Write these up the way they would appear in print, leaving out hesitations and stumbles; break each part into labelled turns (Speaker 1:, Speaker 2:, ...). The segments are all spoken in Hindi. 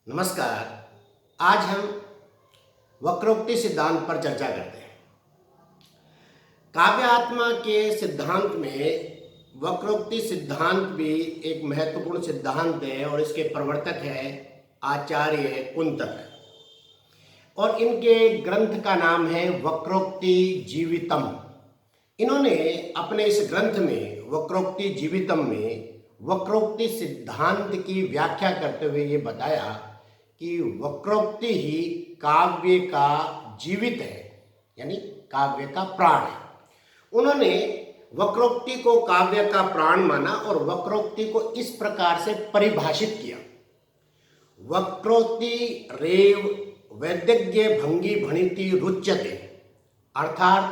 Speaker 1: नमस्कार। आज हम वक्रोक्ति सिद्धांत पर चर्चा करते हैं। काव्यात्मा के सिद्धांत में वक्रोक्ति सिद्धांत भी एक महत्वपूर्ण सिद्धांत है और इसके प्रवर्तक है आचार्य कुंतक और इनके ग्रंथ का नाम है वक्रोक्ति जीवितम। इन्होंने अपने इस ग्रंथ में वक्रोक्ति जीवितम में वक्रोक्ति सिद्धांत की व्याख्या करते हुए ये बताया कि वक्रोक्ति ही काव्य का जीवित है, यानी काव्य का प्राण है। उन्होंने वक्रोक्ति को काव्य का प्राण माना और वक्रोक्ति को इस प्रकार से परिभाषित किया। वक्रोक्ति रेव वैदग्ध्य भंगी भणिति रुच्यते, अर्थात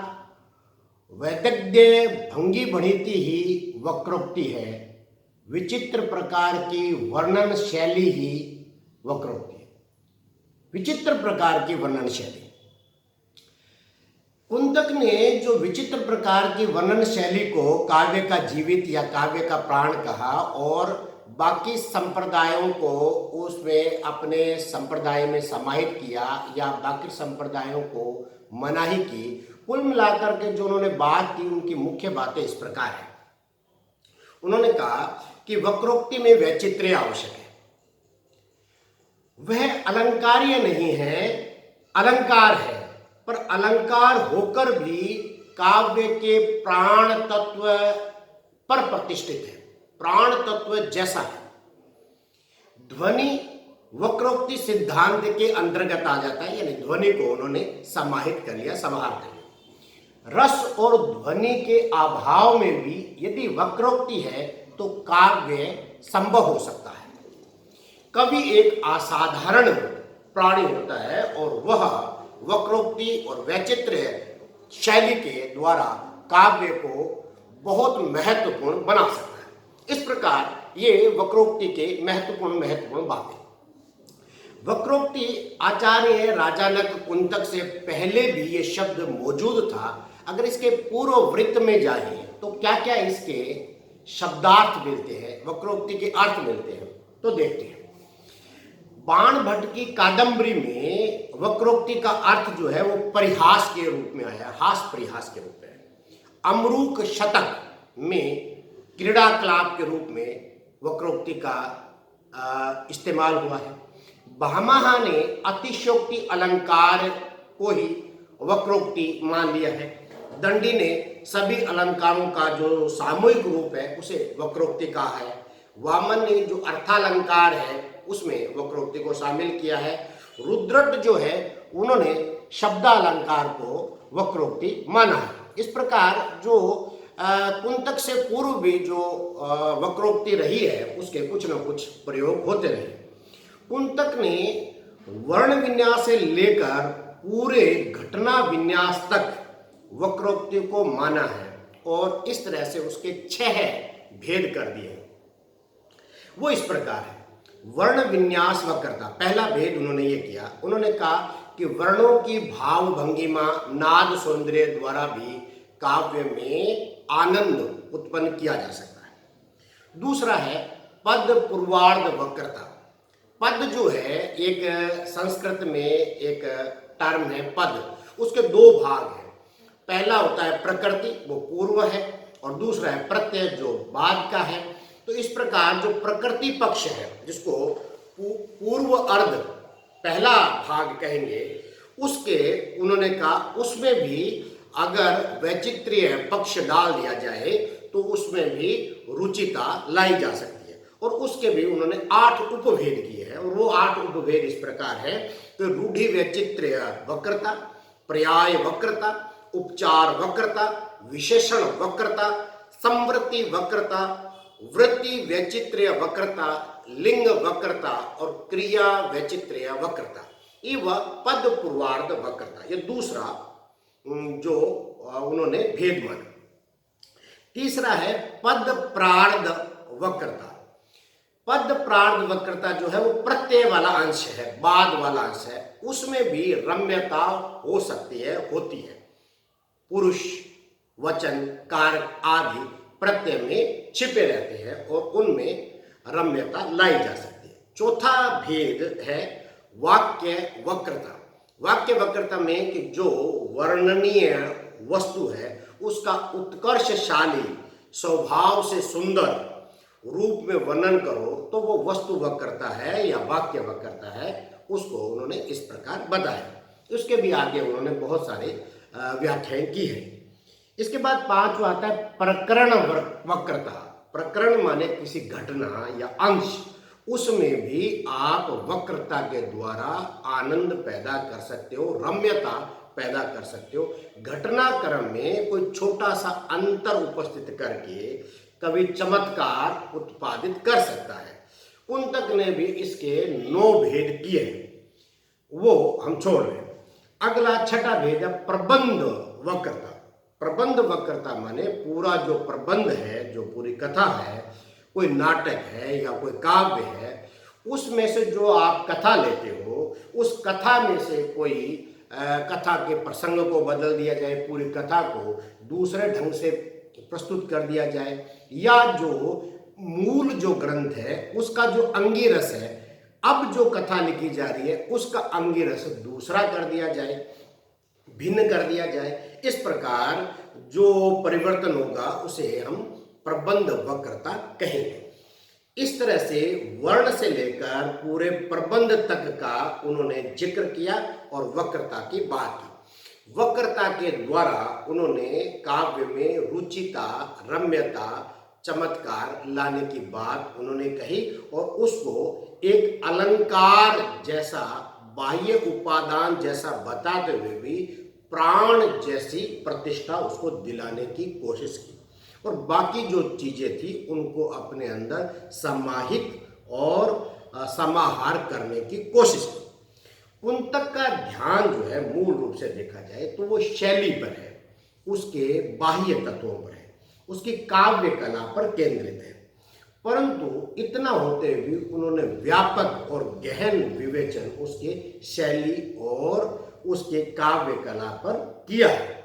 Speaker 1: वैदग्ध्य भंगी भणिति ही वक्रोक्ति है। विचित्र प्रकार की वर्णन शैली ही वक्रोक्ति है। विचित्र प्रकार की वर्णन शैली। कुंतक ने जो विचित्र प्रकार की वर्णन शैली को काव्य का जीवित या काव्य का प्राण कहा और बाकी संप्रदायों को उसमें अपने संप्रदाय में समाहित किया या बाकी संप्रदायों को मनाही की, कुल मिलाकर के जो उन्होंने बात की उनकी मुख्य बातें इस प्रकार है। उन्होंने कहा कि वक्रोक्ति में वैचित्र्य आवश्यक है। वह अलंकार्य नहीं है, अलंकार है, पर अलंकार होकर भी काव्य के प्राण तत्व पर प्रतिष्ठित है, प्राण तत्व जैसा है। ध्वनि वक्रोक्ति सिद्धांत के अंतर्गत आ जाता है, यानी ध्वनि को उन्होंने समाहित कर लिया, समाहार कर लिया। रस और ध्वनि के अभाव में भी यदि वक्रोक्ति है तो काव्य संभव हो सकता है। कवि एक असाधारण प्राणी होता है और वह वक्रोक्ति और वैचित्र्य शैली के द्वारा काव्य को बहुत महत्वपूर्ण बना सकता है। इस प्रकार ये वक्रोक्ति के महत्वपूर्ण बातें। वक्रोक्ति आचार्य राजानक कुंतक से पहले भी ये शब्द मौजूद था। अगर इसके पूर्व वृत्त में जाए तो क्या क्या इसके शब्दार्थ मिलते हैं, वक्रोक्ति के अर्थ मिलते हैं, तो देखते हैं। बाण भट्ट की कादंबरी में वक्रोक्ति का अर्थ जो है वो परिहास के रूप में आया, हास परिहास के रूप में। अमरूक शतक में क्रीड़ाकलाप के रूप में वक्रोक्ति का इस्तेमाल हुआ है। भामह ने अतिशयोक्ति अलंकार को ही वक्रोक्ति मान लिया है। दंडी ने सभी अलंकारों का जो सामूहिक रूप है उसे वक्रोक्ति कहा है। वामन ने जो अर्थालंकार है उसमें वक्रोक्ति को शामिल किया है। रुद्रट जो है उन्होंने शब्दालंकार को वक्रोक्ति माना है। इस प्रकार जो कुंतक से पूर्व भी जो वक्रोक्ति रही है उसके कुछ न कुछ प्रयोग होते रहे। कुंतक ने वर्ण विन्यास से लेकर पूरे घटना विन्यास तक वक्रोक्ति को माना है और इस तरह से उसके 6 भेद कर दिए। वो इस प्रकार है। वर्ण विन्यास वक्रता, पहला भेद उन्होंने ये किया। उन्होंने कहा कि वर्णों की भाव भंगिमा नाद सौंदर्य द्वारा भी काव्य में आनंद उत्पन्न किया जा सकता है। दूसरा है पद पूर्वार्ध वक्रता। पद जो है एक संस्कृत में एक टर्म है पद, उसके 2 भाग हैं। पहला होता है प्रकृति, वो पूर्व है, और दूसरा है प्रत्यय जो बाद का है। तो इस प्रकार जो प्रकृति पक्ष है जिसको पूर्व अर्ध पहला भाग कहेंगे, उसके उन्होंने कहा उसमें भी अगर वैचित्र्य पक्ष डाल दिया जाए तो उसमें भी रुचिता लाई जा सकती है। और उसके भी उन्होंने 8 उपभेद किए हैं और वो 8 उपभेद इस प्रकार है कि रूढ़ि वैचित्र्य वक्रता, पर्याय वक्रता, उपचार वक्रता, विशेषण वक्रता, संवृत्ति वक्रता, वृत्ति वैचित्र्य वक्रता, लिंग वक्रता और क्रिया वैचित्र्य वक्रता। ये वह पद पूर्वार्ध वक्रता, ये दूसरा जो उन्होंने भेद माना। तीसरा है पद प्रार्ध वक्रता। पद प्रार्ध वक्रता जो है वो प्रत्यय वाला अंश है, बाद वाला अंश है, उसमें भी रम्यता हो सकती है, होती है। पुरुष, वचन, कारक आदि प्रत्यय में छिपे रहते हैं और उनमें रम्यता लाई जा सकती है। चौथा भेद है वाक्य वक्रता। वाक्य वक्रता में कि जो वर्णनीय वस्तु है उसका उत्कर्षशाली स्वभाव से सुंदर रूप में वर्णन करो तो वो वस्तु वक्रता है या वाक्य वक्रता है, उसको उन्होंने इस प्रकार बताया। उसके भी आगे उन्होंने बहुत सारे व्याख्याएं की है। इसके बाद पांचवा आता है प्रकरण वक्रता। प्रकरण माने किसी घटना या अंश, उसमें भी आप वक्रता के द्वारा आनंद पैदा कर सकते हो, रम्यता पैदा कर सकते हो। घटनाक्रम में कोई छोटा सा अंतर उपस्थित करके कभी चमत्कार उत्पादित कर सकता है। कुंतक ने भी इसके 9 भेद किए हैं, वो हम छोड़ रहे हैं। अगला छठा भेद है प्रबंध वक्रता। प्रबंध वक्रता माने पूरा जो प्रबंध है, जो पूरी कथा है, कोई नाटक है या कोई काव्य है, उसमें से जो आप कथा लेते हो, उस कथा में से कोई कथा के प्रसंग को बदल दिया जाए, पूरी कथा को दूसरे ढंग से प्रस्तुत कर दिया जाए, या जो मूल जो ग्रंथ है उसका जो अंगिरस है, अब जो कथा लिखी जा रही है उसका अंगिरस दूसरा कर दिया जाए, भिन्न कर दिया जाए। इस प्रकार जो परिवर्तन होगा उसे हम प्रबंध वक्रता कहेंगे। इस तरह से वर्ण से लेकर पूरे प्रबंध तक का उन्होंने जिक्र किया और वक्रता की बात की। वक्रता के द्वारा उन्होंने काव्य में रुचिता, रम्यता, चमत्कार लाने की बात उन्होंने कही और उसको एक अलंकार जैसा, बाह्य उपादान जैसा बताते हुए भी प्राण जैसी प्रतिष्ठा उसको दिलाने की कोशिश की और बाकी जो चीजें थी उनको अपने अंदर समाहित और समाहार करने की कोशिश की। कुंतक का ध्यान जो है मूल रूप से देखा जाए तो वो शैली पर है, उसके बाह्य तत्वों पर है, उसकी काव्य कला पर केंद्रित है। परंतु इतना होते भी उन्होंने व्यापक और गहन विवेचन उसके शैली और उसके काव्य कला पर किया है।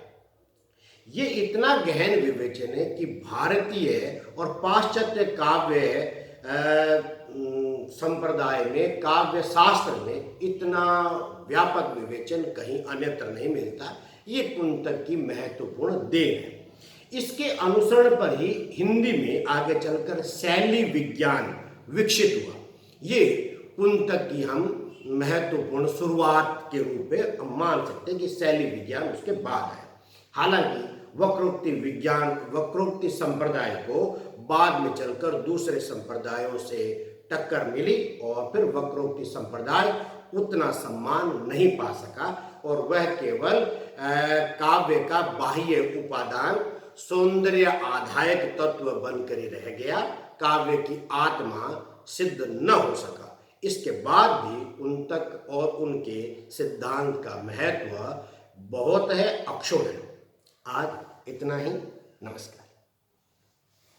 Speaker 1: ये इतना गहन विवेचन है कि भारतीय और पाश्चात्य काव्य संप्रदाय में, काव्य शास्त्र में इतना व्यापक विवेचन कहीं अन्यत्र नहीं मिलता। ये कुंतक की महत्वपूर्ण देन है। इसके अनुसरण पर ही हिंदी में आगे चलकर शैली विज्ञान विकसित हुआ। ये कुंतक की हम महत्वपूर्ण शुरुआत के रूप में हम मान सकते हैं कि शैली विज्ञान उसके बाद है। हालांकि वक्रोक्ति विज्ञान, वक्रोक्ति संप्रदाय को बाद में चलकर दूसरे संप्रदायों से टक्कर मिली और फिर वक्रोक्ति संप्रदाय उतना सम्मान नहीं पा सका और वह केवल काव्य का बाह्य उपादान, सौंदर्य आधायक तत्व बनकर ही रह गया, काव्य की आत्मा सिद्ध न हो सका। इसके बाद भी कुंतक और उनके सिद्धांत का महत्व बहुत है, अक्षुण्ण है। आज इतना ही। नमस्कार।